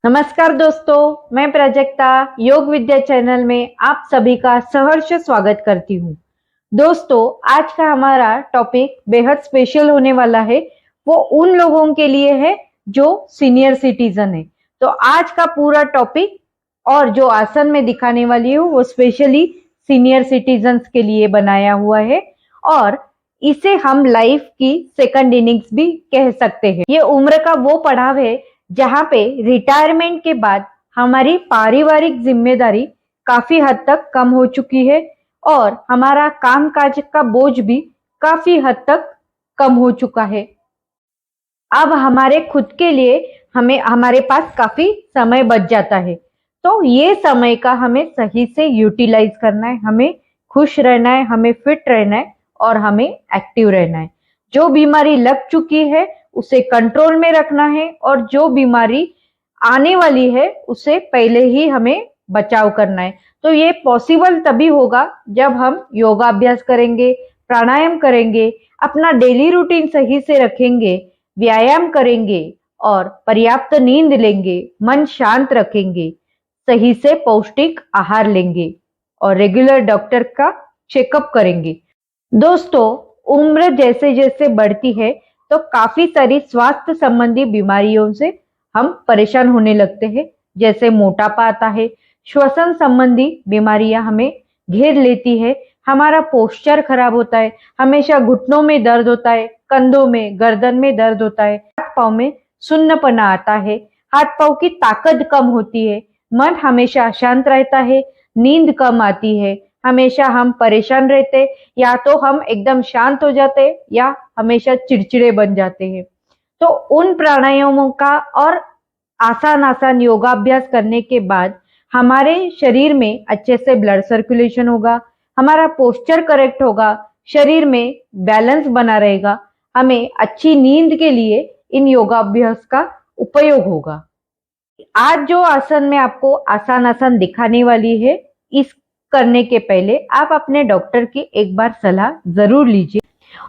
नमस्कार दोस्तों, मैं प्राजक्ता योग विद्या चैनल में आप सभी का सहर्ष स्वागत करती हूँ। दोस्तों, आज का हमारा टॉपिक बेहद स्पेशल होने वाला है। वो उन लोगों के लिए है जो सीनियर सिटीजन है। तो आज का पूरा टॉपिक और जो आसन में दिखाने वाली हूँ वो स्पेशली सीनियर सिटीजन्स के लिए बनाया हुआ है और इसे हम लाइफ की सेकंड इनिंग्स भी कह सकते हैं। ये उम्र का वो पड़ाव है जहाँ पे रिटायरमेंट के बाद हमारी पारिवारिक जिम्मेदारी काफी हद तक कम हो चुकी है और हमारा कामकाज का बोझ भी काफी हद तक कम हो चुका है। अब हमारे खुद के लिए हमारे पास काफी समय बच जाता है। तो ये समय का हमें सही से यूटिलाइज करना है, हमें खुश रहना है, हमें फिट रहना है और हमें एक्टिव रहना है। जो बीमारी लग चुकी है उसे कंट्रोल में रखना है और जो बीमारी आने वाली है उसे पहले ही हमें बचाव करना है। तो ये पॉसिबल तभी होगा जब हम योगाभ्यास करेंगे, प्राणायाम करेंगे, अपना डेली रूटीन सही से रखेंगे, व्यायाम करेंगे और पर्याप्त नींद लेंगे, मन शांत रखेंगे, सही से पौष्टिक आहार लेंगे और रेगुलर डॉक्टर का चेकअप करेंगे। दोस्तों, उम्र जैसे जैसे बढ़ती है तो काफी सारी स्वास्थ्य संबंधी बीमारियों से हम परेशान होने लगते हैं, जैसे मोटापा आता है, श्वसन संबंधी बीमारियां हमें घेर लेती है, हमारा पोस्चर खराब होता है, हमेशा घुटनों में दर्द होता है, कंधों में, गर्दन में दर्द होता है, हाथ पांव में सुन्नपना आता है, हाथ पांव की ताकत कम होती है, मन हमेशा अशांत रहता है, नींद कम आती है, हमेशा हम परेशान रहते, या तो हम एकदम शांत हो जाते या हमेशा चिड़चिड़े बन जाते हैं। तो उन प्राणायामों का और आसान आसान योगाभ्यास करने के बाद हमारे शरीर में अच्छे से ब्लड सर्कुलेशन होगा, हमारा पोस्चर करेक्ट होगा, शरीर में बैलेंस बना रहेगा, हमें अच्छी नींद के लिए इन योगाभ्यास का उपयोग होगा। आज जो आसन मैं आपको आसान आसान दिखाने वाली है, इस करने के पहले आप अपने डॉक्टर की एक बार सलाह जरूर लीजिए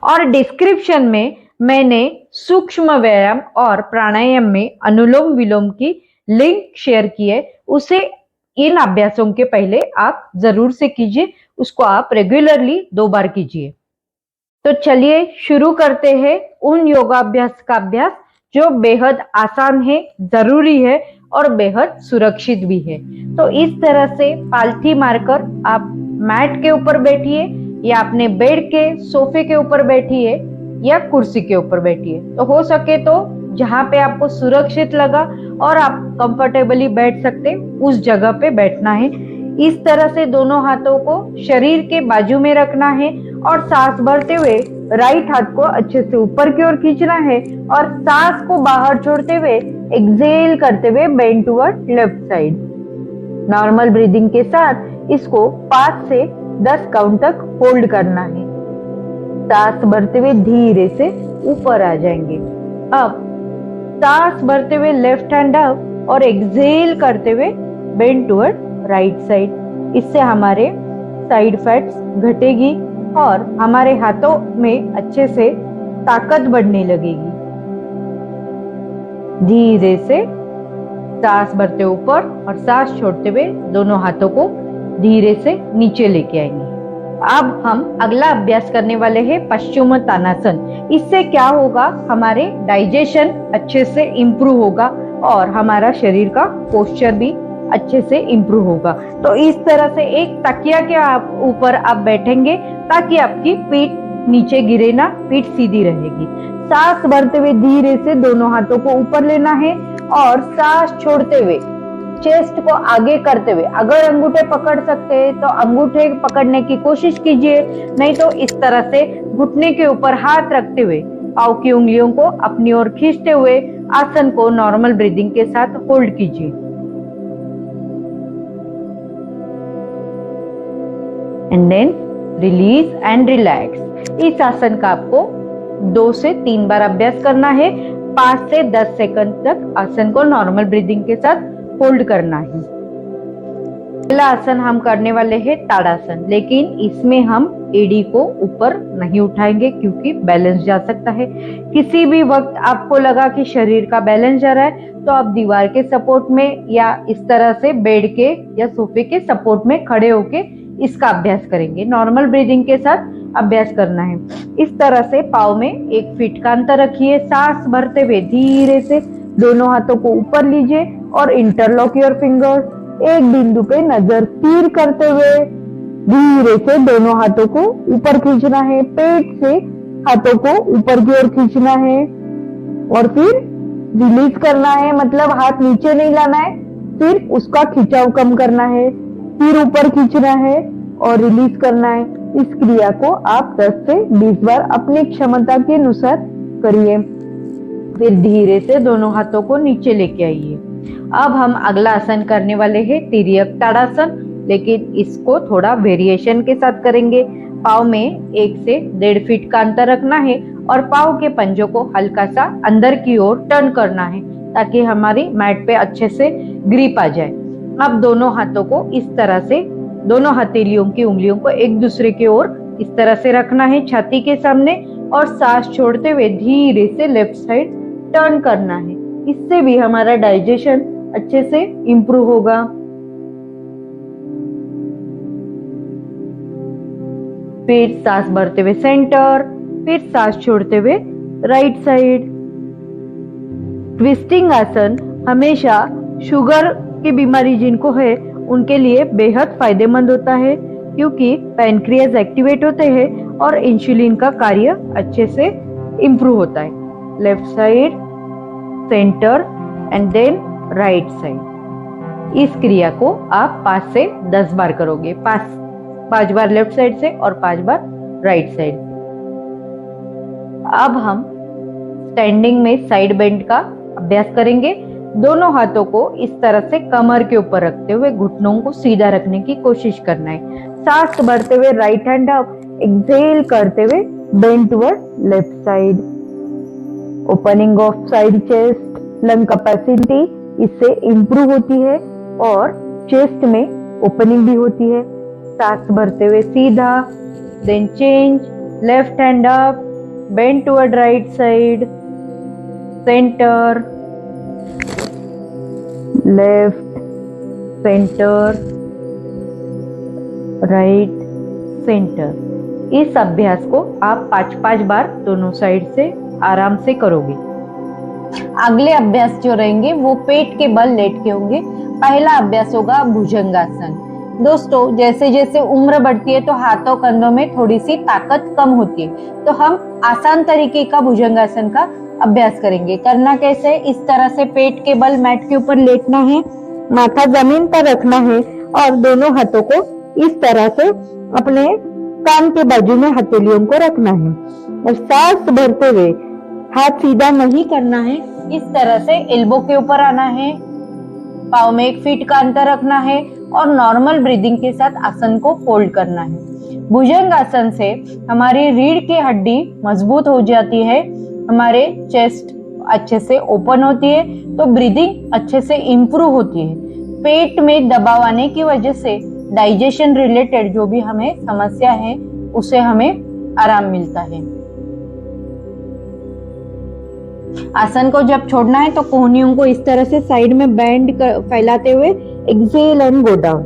और डिस्क्रिप्शन में मैंने सूक्ष्म व्यायाम और प्राणायाम में अनुलोम विलोम की लिंक शेयर की है, उसे इन अभ्यासों के पहले आप जरूर से कीजिए, उसको आप रेगुलरली 2 बार कीजिए। तो चलिए शुरू करते हैं उन योगाभ्यास का अभ्यास जो बेहद आसान है, जरूरी है और बेहद सुरक्षित भी है। तो इस तरह से पालथी मारकर आप मैट के ऊपर बैठिए या अपने बेड के सोफे के ऊपर बैठिए या कुर्सी के ऊपर बैठिए। तो हो सके तो जहां पे आपको सुरक्षित लगा और आप कंफर्टेबली बैठ सकते उस जगह पे बैठना है। इस तरह से दोनों हाथों को शरीर के बाजू में रखना है और सांस भरते हुए राइट हाथ को अच्छे से ऊपर की ओर खींचना है और सांस को बाहर छोड़ते हुए एक्सेल करते हुए bend toward left side. Normal breathing के साथ इसको 5 से 10 काउंट तक होल्ड करना है। सांस भरते हुए धीरे से ऊपर आ जाएंगे। अब सांस भरते हुए लेफ्ट हैंड अप और एक्सेल करते हुए बेंड टुवर्ड राइट साइड। इससे हमारे साइड फैट्स घटेगी और हमारे हाथों में अच्छे से ताकत बढ़ने लगेगी। धीरे से सांस भरते ऊपर और सांस छोड़ते हुए दोनों हाथों को धीरे से नीचे लेके आएंगे। अब हम अगला अभ्यास करने वाले हैं पश्चिमोत्तानासन। इससे क्या होगा, हमारे डाइजेशन अच्छे से इंप्रूव होगा और हमारा शरीर का पोस्चर भी अच्छे से इंप्रूव होगा। तो इस तरह से एक तकिया के ऊपर आप बैठेंगे ताकि आपकी पीठ नीचे गिरे ना, पीठ सीधी रहेगी। सांस भरते हुए धीरे से दोनों हाथों को ऊपर लेना है और सांस छोड़ते हुए चेस्ट को आगे करते हुए, अगर अंगूठे पकड़ सकते हैं तो अंगूठे पकड़ने की कोशिश कीजिए, नहीं तो इस तरह से घुटने के ऊपर हाथ रखते हुए पांव की उंगलियों को अपनी ओर खींचते हुए आसन को नॉर्मल ब्रीदिंग के साथ होल्ड कीजिए। And then release and relax. इस आसन का आपको 2 से 3 बार अभ्यास करना है। 5 से 10 सेकंड तक आसन को नॉर्मल ब्रीदिंग के साथ होल्ड करना है। पहला आसन हम करने वाले हैं ताड़ासन, लेकिन इसमें हम एड़ी को ऊपर नहीं उठाएंगे क्योंकि बैलेंस जा सकता है। किसी भी वक्त आपको लगा कि शरीर का बैलेंस जा रहा है तो आप दीवार के सपोर्ट में या इस तरह से बेड के या सोफे के सपोर्ट में खड़े होके इसका अभ्यास करेंगे। नॉर्मल ब्रीदिंग के साथ अभ्यास करना है। इस तरह से पाँव में 1 फीट का अंतर रखिए। सांस भरते हुए धीरे से दोनों हाथों को ऊपर लीजिए और इंटरलॉक योर फिंगर्स। एक बिंदु पे नजर स्थिर करते हुए धीरे से दोनों हाथों को ऊपर खींचना है। पेट से हाथों को ऊपर की ओर खींचना है और फिर रिलीज करना है, मतलब हाथ नीचे नहीं लाना है, सिर्फ उसका खिंचाव कम करना है। फिर ऊपर खींचना है और रिलीज करना है। इस क्रिया को आप 10 से 20 बार अपनी क्षमता के अनुसार करिए। फिर धीरे से दोनों हाथों को नीचे लेके आइए। अब हम अगला आसन करने वाले हैं तिर्यक ताड़ासन, लेकिन इसको थोड़ा वेरिएशन के साथ करेंगे। पाँव में 1 से 1.5 फीट का अंतर रखना है और पाँव के पंजों को हल्का सा अंदर की ओर टर्न करना है ताकि हमारी मैट पे अच्छे से ग्रिप आ जाए। अब दोनों हाथों को इस तरह से, दोनों हथेलियों की उंगलियों को एक दूसरे की ओर इस तरह से रखना है छाती के सामने और सांस छोड़ते हुए धीरे से लेफ्ट साइड टर्न करना है। इससे भी हमारा डाइजेशन अच्छे से इंप्रूव होगा। फिर सांस भरते हुए सेंटर, फिर सांस छोड़ते हुए राइट साइड। ट्विस्टिंग आसन हमेशा शुगर की बीमारी जिनको है उनके लिए बेहद फायदेमंद होता है क्योंकि पैनक्रियाज एक्टिवेट होते हैं और इंसुलिन का कार्य अच्छे से इंप्रूव होता है। Left side, centre and then right side. इस क्रिया को आप 5 से 10 बार करोगे। 5 बार लेफ्ट साइड से और 5 बार राइट साइड से। अब हम स्टैंडिंग में साइड बेंड का अभ्यास करेंगे। दोनों हाथों को इस तरह से कमर के ऊपर रखते हुए घुटनों को सीधा रखने की कोशिश करना है। सांस भरते हुए राइट हैंड अप, एक्सहेल करते हुए bend toward left side. Opening of side chest, lung capacity इससे इंप्रूव होती है और चेस्ट में ओपनिंग भी होती है। सांस भरते हुए सीधा, then change, left hand up, bend toward right side, centre, left, centre, right, centre. इस अभ्यास को आप 5-5 बार दोनों साइड से आराम से करोगे। अगले अभ्यास जो रहेंगे वो पेट के बल लेट के होंगे। पहला अभ्यास होगा भुजंगासन। दोस्तों, जैसे जैसे उम्र बढ़ती है तो हाथों कंधों में थोड़ी सी ताकत कम होती है, तो हम आसान तरीके का भुजंगासन का अभ्यास करेंगे। करना कैसे? इस तरह से पेट के बल मैट के ऊपर लेटना है, माथा जमीन पर रखना है और दोनों हाथों को इस तरह से अपने कान के बाजू में हथेलियों को रखना है और सांस भरते हुए हाथ सीधा नहीं करना है। इस तरह से एल्बो के ऊपर आना है, पाँव में 1 फीट का अंतर रखना है और नॉर्मल ब्रीदिंग के साथ आसन को फोल्ड करना है। भुजंग आसन से हमारी रीढ़ की हड्डी मजबूत हो जाती है, हमारे चेस्ट अच्छे से ओपन होती है, तो ब्रीदिंग अच्छे से इंप्रूव होती है। पेट में दबाव आने की वजह से डाइजेशन रिलेटेड जो भी हमें समस्या है उसे हमें आराम मिलता है। आसन को जब छोड़ना है तो कोहनियों को इस तरह से साइड में बैंड फैलाते हुए एक्सहेल एंड गो डाउन।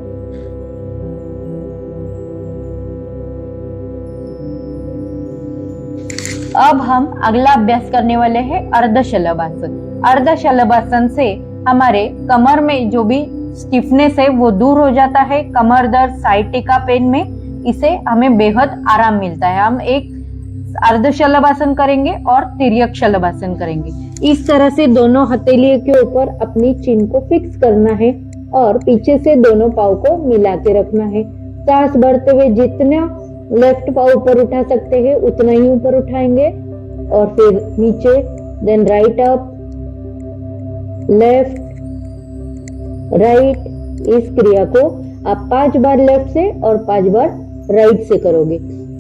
अब हम अगला अभ्यास करने वाले हैं अर्धशलभासन। अर्धशलभासन से हमारे कमर में जो भी स्टिफनेस है वो दूर हो जाता है। कमर दर्द, साइटिका पेन में इसे हमें बेहद आराम मिलता है। हम एक अर्धशलभासन करेंगे और तिर्यक शलभासन करेंगे। इस तरह से दोनों हथेलियों के ऊपर अपनी चिन को फिक्स करना है और पीछे से दोनों पाँव को मिला के रखना है। सांस भरते हुए जितना लेफ्ट पाँव ऊपर उठा सकते हैं उतना ही ऊपर उठाएंगे और फिर नीचे, then right up, left, right. इस क्रिया को आप 5 बार लेफ्ट से और 5 बार राइट से करोगे।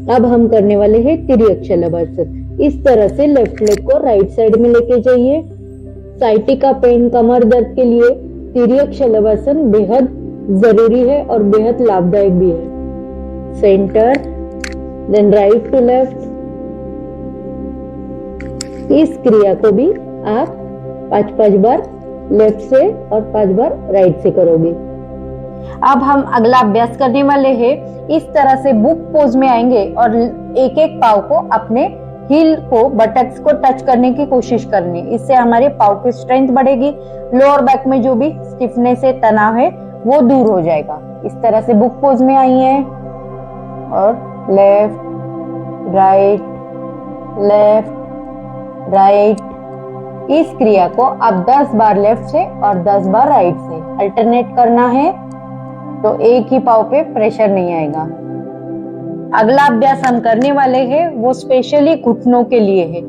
अब हम करने वाले हैं तिर्यक शलभासन। इस तरह से लेफ्ट लेग को राइट साइड में लेके जाइए। साइटिका पेन, कमर दर्द के लिए तिर्यक शलभासन बेहद जरूरी है और बेहद लाभदायक भी है। Centre, then right to left. इस क्रिया को भी आप 5-5 बार लेफ्ट से और 5 बार राइट से करोगे। अब हम अगला अभ्यास करने वाले हैं। इस तरह से बुक पोज में आएंगे और एक एक पाव को अपने हील को, बटक्स को टच करने की कोशिश करनी। इससे हमारे पाव की स्ट्रेंथ बढ़ेगी, लोअर बैक में जो भी स्टिफनेस है, तनाव है, वो दूर हो जाएगा। इस तरह से बुक पोज में आई है और लेफ्ट राइट लेफ्ट राइट। इस क्रिया को अब 10 बार लेफ्ट से और 10 बार राइट से अल्टरनेट करना है, तो एक ही पाव पे प्रेशर नहीं आएगा। अगला अभ्यास हम करने वाले हैं वो स्पेशली घुटनों के लिए है।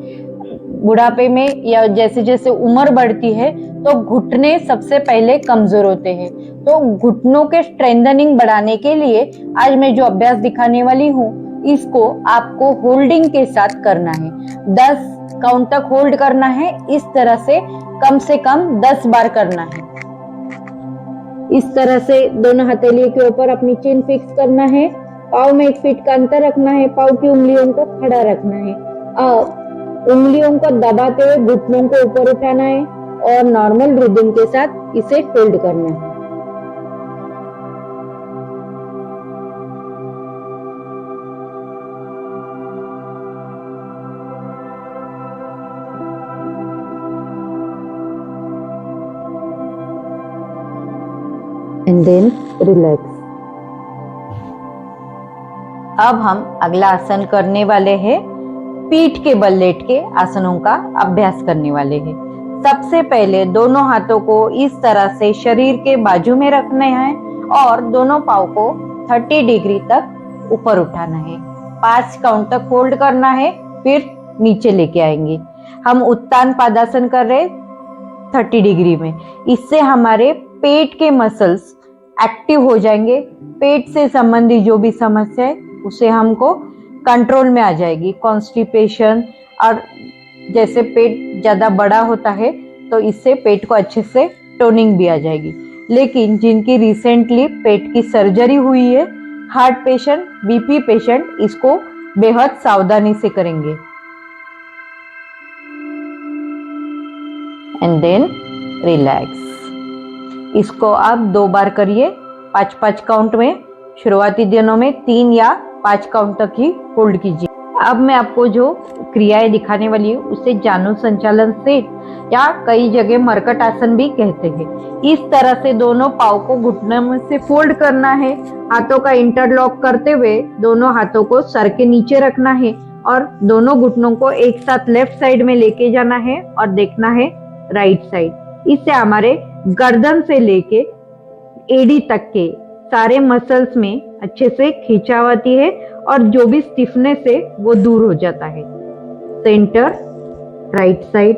बुढ़ापे में या जैसे जैसे उम्र बढ़ती है तो घुटने सबसे पहले कमजोर होते हैं। तो घुटनों के स्ट्रेंथनिंग बढ़ाने के लिए आज मैं जो अभ्यास दिखाने वाली हूँ, इसको आपको होल्डिंग के साथ करना है। 10 काउंट तक होल्ड करना है। इस तरह से कम 10 बार करना है। इस तरह से दोनों हथेलियों के ऊपर अपनी चिन फिक्स करना है। पाँव में 1 फीट का अंतर रखना है। पाँव की उंगलियों को खड़ा रखना है और उंगलियों को दबाते हुए घुटनों को ऊपर उठाना है और नॉर्मल ब्रीदिंग के साथ इसे होल्ड करना है। And then relax. अब हम अगला आसन करने वाले हैं। पीठ के बल लेट के आसनों का अभ्यास करने वाले हैं। सबसे पहले दोनों हाथों को इस तरह से शरीर के बाजू में रखने हैं और दोनों पाँव को 30 डिग्री तक ऊपर उठाना है। 5 काउंट तक होल्ड करना है, फिर नीचे लेके आएंगे। हम उत्तान पादासन कर रहे 30 डिग्री में। इससे हमारे पेट के मसल्स एक्टिव हो जाएंगे। पेट से संबंधित जो भी समस्या है उसे हमको कंट्रोल में आ जाएगी। कॉन्स्टिपेशन और जैसे पेट ज्यादा बड़ा होता है तो इससे पेट को अच्छे से टोनिंग भी आ जाएगी। लेकिन जिनकी रिसेंटली पेट की सर्जरी हुई है, हार्ट पेशेंट, बीपी पेशेंट, इसको बेहद सावधानी से करेंगे। And then relax. इसको आप 2 बार करिए 5-5 काउंट में। शुरुआती दिनों में 3 या 5 काउंट तक ही होल्ड कीजिए। अब मैं आपको जो क्रियाएं दिखाने वाली हूँ उसे जानु संचालन सेट या कई जगह मरकट आसन भी कहते हैं। इस तरह से दोनों पाँव को घुटने में से फोल्ड करना है। हाथों का इंटरलॉक करते हुए दोनों हाथों को सर के नीचे रखना है और दोनों घुटनों को एक साथ लेफ्ट साइड में लेके जाना है और देखना है राइट साइड। इससे हमारे गर्दन से लेके एड़ी तक के सारे मसल्स में अच्छे से खिंचाव आती है और जो भी स्टिफनेस है वो दूर हो जाता है। Centre, right side.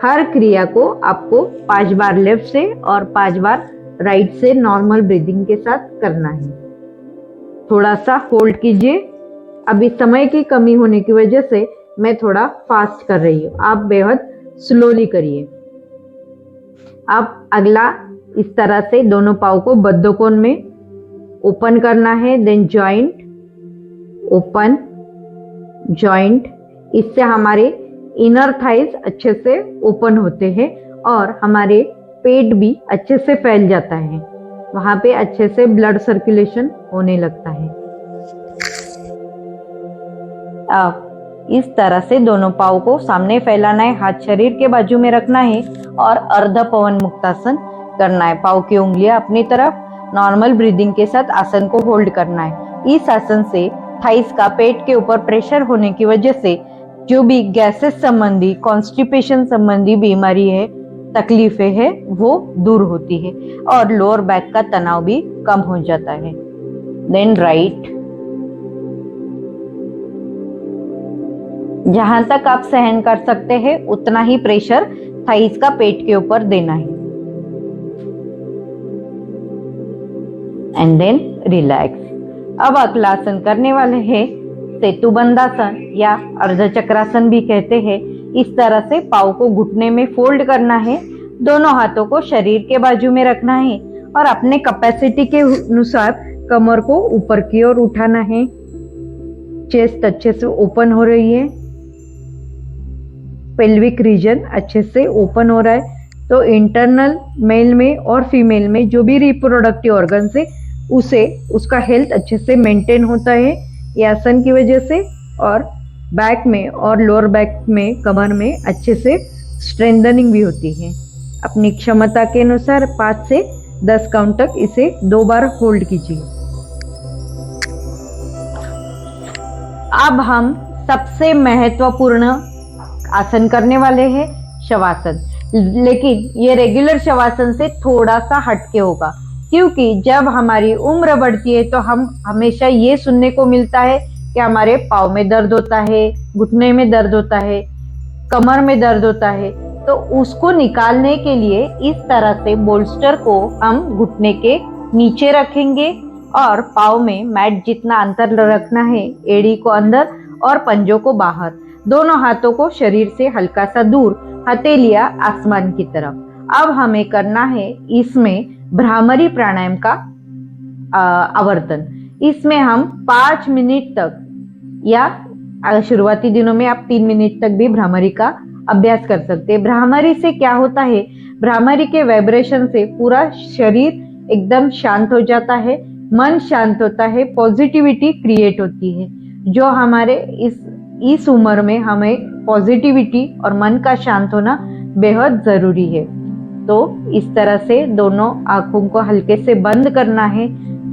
हर क्रिया को आपको 5 बार लेफ्ट से और 5 बार राइट से नॉर्मल ब्रीदिंग के साथ करना है। थोड़ा सा होल्ड कीजिए। अभी समय की कमी होने की वजह से मैं थोड़ा फास्ट कर रही हूँ, आप बेहद स्लोली करिए। अब अगला इस तरह से दोनों पाँव को बद्धकोण में ओपन करना है। Then joint, open, joint. इससे हमारे इनर थाइज अच्छे से ओपन होते हैं और हमारे पेट भी अच्छे से फैल जाता है। वहां पे अच्छे से ब्लड सर्कुलेशन होने लगता है। अब इस तरह से दोनों पाँव को सामने फैलाना है, हाथ शरीर के बाजू में रखना है और अर्ध पवन मुक्तासन करना है। पाँव की उंगलियां अपनी तरफ, नॉर्मल ब्रीदिंग के साथ आसन को होल्ड करना है। इस आसन से थाइस का पेट के ऊपर प्रेशर होने की वजह से जो भी गैसेस संबंधी, कॉन्स्टिपेशन संबंधी बीमारी है, तकलीफें है, वो दूर होती है और लोअर बैक का तनाव भी कम हो जाता है। Then right. जहां तक आप सहन कर सकते हैं उतना ही प्रेशर थाइस का पेट के ऊपर देना है। And then relax. अब अगला आसन करने वाले हैं सेतुबंधासन या अर्धचक्रासन भी कहते हैं। इस तरह से पाँव को घुटने में फोल्ड करना है, दोनों हाथों को शरीर के बाजू में रखना है और अपने कैपेसिटी के अनुसार कमर को ऊपर की ओर उठाना है। चेस्ट अच्छे से ओपन हो रही है, पेल्विक रीजन अच्छे से ओपन हो रहा है। तो इंटरनल मेल में और फीमेल में जो भी रिप्रोडक्टिव ऑर्गन है उसका हेल्थ अच्छे से मेंटेन होता है ये आसन की वजह से। और बैक में और लोअर बैक में, कमर में अच्छे से स्ट्रेंथनिंग भी होती है। अपनी क्षमता के अनुसार 5 से 10 काउंट तक इसे 2 बार होल्ड कीजिए। अब हम सबसे महत्वपूर्ण आसन करने वाले हैं, शवासन। लेकिन ये रेगुलर शवासन से थोड़ा सा हटके होगा, क्योंकि जब हमारी उम्र बढ़ती है तो हम हमेशा ये सुनने को मिलता है कि हमारे पाँव में दर्द होता है, घुटने में दर्द होता है, कमर में दर्द होता है। तो उसको निकालने के लिए इस तरह से बोल्स्टर को हम घुटने के नीचे रखेंगे और पाँव में मैट जितना अंतर रखना है, एड़ी को अंदर और पंजों को बाहर, दोनों हाथों को शरीर से हल्का सा दूर, हथेलियां आसमान की तरफ। अब हमें करना है इसमें भ्रामरी प्राणायाम का आवर्तन। इसमें हम 5 मिनट तक, या शुरुआती दिनों में आप 3 मिनट तक भी भ्रामरी का अभ्यास कर सकते हैं। भ्रामरी से क्या होता है, भ्रामरी के वाइब्रेशन से पूरा शरीर एकदम शांत हो जाता है, मन शांत होता है, पॉजिटिविटी क्रिएट होती है, जो हमारे इस उम्र में हमें पॉजिटिविटी और मन का शांत होना बेहद जरूरी है। तो इस तरह से दोनों आंखों को हल्के से बंद करना है,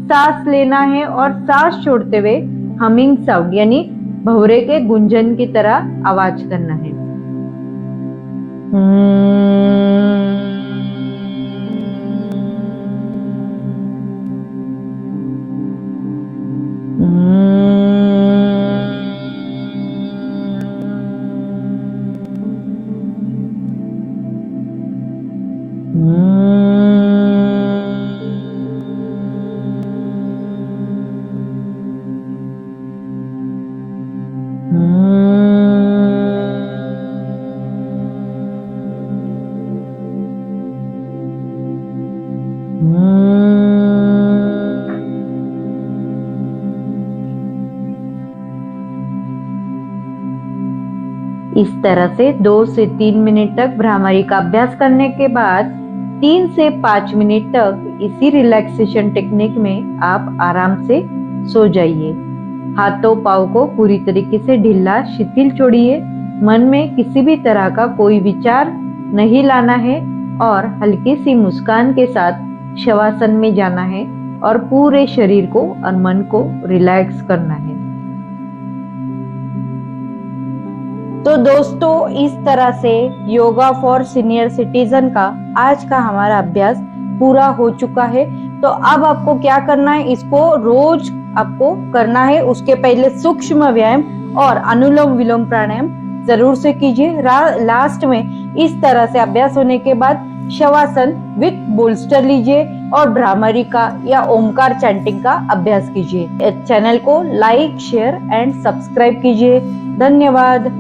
सांस लेना है और सांस छोड़ते हुए हमिंग साउंड यानी भंवरे के गुंजन की तरह आवाज करना है। इस तरह से 2 से 3 मिनट तक भ्रामरी का अभ्यास करने के बाद 3 से 5 मिनट तक इसी रिलैक्सेशन टेक्निक में आप आराम से सो जाइए। हाथों पाँव को पूरी तरीके से ढीला शिथिल छोड़िए। मन में किसी भी तरह का कोई विचार नहीं लाना है और हल्की सी मुस्कान के साथ शवासन में जाना है और पूरे शरीर को और मन को रिलैक्स करना है। तो दोस्तों, इस तरह से योगा फॉर सीनियर सिटीजन का आज का हमारा अभ्यास पूरा हो चुका है। तो अब आपको क्या करना है, इसको रोज आपको करना है। उसके पहले सूक्ष्म व्यायाम और अनुलोम विलोम प्राणायाम जरूर से कीजिए। लास्ट में इस तरह से अभ्यास होने के बाद शवासन विथ बोल्स्टर लीजिए और भ्रामरी का या ओमकार चैंटिंग का अभ्यास कीजिए। चैनल को लाइक, शेयर एंड सब्सक्राइब कीजिए। धन्यवाद।